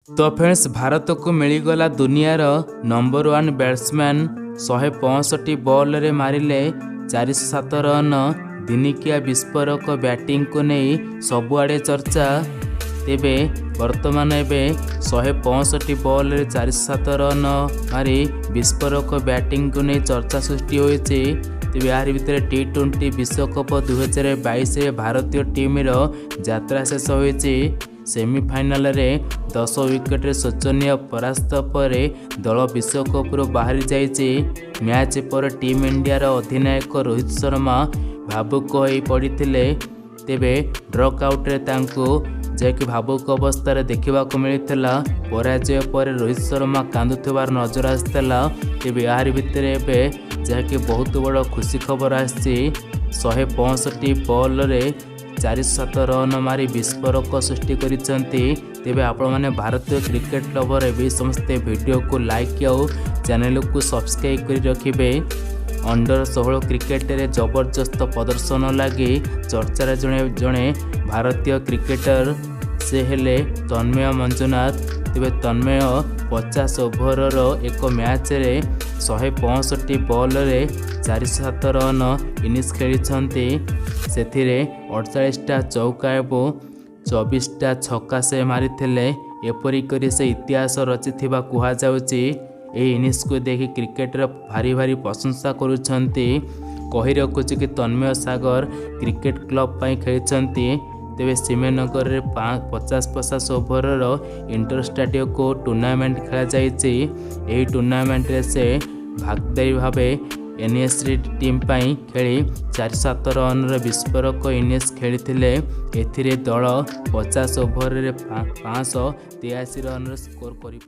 तो फ्रेंड्स भारत को मिलगला दुनियार नंबर 1 बैट्समैन 165 बॉल रे मारिले 407 रन। दिनिकिया विस्फोरक बैटिंग को नहीं सबुआड़े चर्चा। तेबे वर्तमान एवं 165 बॉल रे 407 रन मारी विस्फोरक बैटिंग को नहीं चर्चा सृष्टि होती। तेबे यार भितर T20 विश्वकप 2022 भारतीय टीम यात्रा शेष होती। सेमिफाइनाल रे 10 विकेट शोचनीय परास्त पर दल विश्वकप बाहरी जाइए। मैच पर टीम इंडिया अधिनायक रोहित शर्मा भावुक हो पड़ते। तेबे ड्रॉक आउट रे तांको जैकि भावुक अवस्था देखा मिलता। पराजय पर रोहित शर्मा कांदुथिबार नजर आसाला। तेबे यार भितर एवं जैकि बहुत बड़ खुशी खबर आसी 165 बॉल रे 407 रन मारी विस्फोरक सृष्टि करिसेंती। तेबे आपण माने भारतीय क्रिकेट लवर ए समस्ते वीडियो को लाइक और चैनल को सब्सक्राइब करी रखिबे। अंडर 16 क्रिकेट रे जबरदस्त प्रदर्शन लगी चर्चार जड़े भारतीय क्रिकेटर से हेले तन्मय मंजुनाथ। तेबे तन्मय 50 ओभर एक मैच रे 165 बॉल रे 407 रन इनिंग्स खेली। से 48टा चौका और 24टा छक्का से मारी एपरिक से इतिहास रचि कहुच्छी। ये इनिंग्स को देखि क्रिकेटर भारी भारी प्रशंसा करुछंती। कही रखुची कि तन्मय सागर क्रिकेट क्लब पर खेली। तेबे श्रीनगर में 50 ओभर इंटरस्टेडियो को टूर्नामेंट खेल। टूर्नामेंट रे से भागदायी भाव NSC टीम पाई खेली 407 रन विस्फोरक इनिंग्स खेली। एथिरे दल 50 ओभर 583 रन स्कोर कर।